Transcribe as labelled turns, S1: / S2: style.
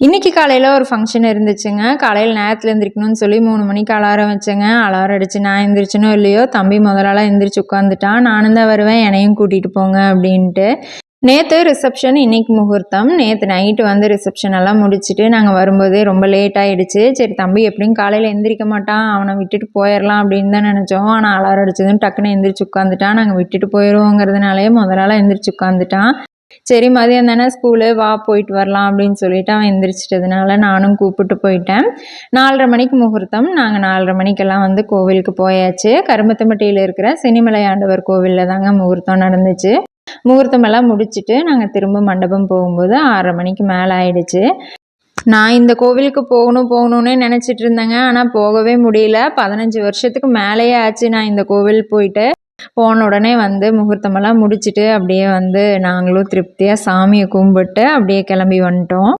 S1: இன்றைக்கி காலையில் ஒரு ஃபங்க்ஷன் இருந்துச்சுங்க. காலையில் நேரத்தில் எந்திரிக்கணும்னு சொல்லி 3 மணிக்கு அலாரம் வச்சேங்க. அலாரம் அடிச்சு நான் எந்திரிச்சனோ இல்லையோ, தம்பி முதலாளாக எந்திரிச்சு உட்காந்துட்டான். நானும் தான் வருவேன், என்னையும் கூட்டிகிட்டு போங்க அப்படின்ட்டு. நேற்று ரிசப்ஷன், இன்றைக்கி முகூர்த்தம். நேற்று நைட்டு வந்து ரிசப்ஷன் எல்லாம் முடிச்சுட்டு நாங்கள் வரும்போதே ரொம்ப லேட் ஆகிடுச்சு. சரி தம்பி எப்படியும் காலையில் எந்திரிக்க மாட்டான், அவனை விட்டுட்டு போயிடலாம் அப்படின்னு தான் நினச்சோம். ஆனால் அலாரம் அடிச்சதும் டக்குன்னு எந்திரிச்சு உட்காந்துட்டான். நாங்கள் விட்டுட்டு போயிடுவோங்கிறதுனாலே முதலாளாக எந்திரிச்சு உட்காந்துட்டான். சரி மதியம் தானே ஸ்கூலு, வா போயிட்டு வரலாம் அப்படின்னு சொல்லிட்டு அவன் எந்திரிச்சிட்டதுனால நானும் கூப்பிட்டு போயிட்டேன். 4:30 மணிக்கு முகூர்த்தம். நாங்கள் 4:30 மணிக்கெல்லாம் வந்து கோவிலுக்கு போயாச்சு. கருமத்தம்பட்டியில் இருக்கிற சினிமலை ஆண்டவர் கோவிலில் தாங்க முகூர்த்தம் நடந்துச்சு. முகூர்த்தமெல்லாம் முடிச்சுட்டு நாங்கள் திரும்ப மண்டபம் போகும்போது 6:30 மணிக்கு மேலே ஆயிடுச்சு. நான் இந்த கோவிலுக்கு போகணும்னு நினச்சிட்டு இருந்தேங்க. ஆனால் போகவே முடியல. 15 வருஷத்துக்கு மேலேயே ஆச்சு நான் இந்த கோவில் போயிட்டு. போன உடனே வந்து முகூர்த்தமெல்லாம் முடிச்சுட்டு அப்படியே வந்து நாங்களும் திருப்தியாக சாமியை கும்பிட்டு அப்படியே கிளம்பி வந்துட்டோம்.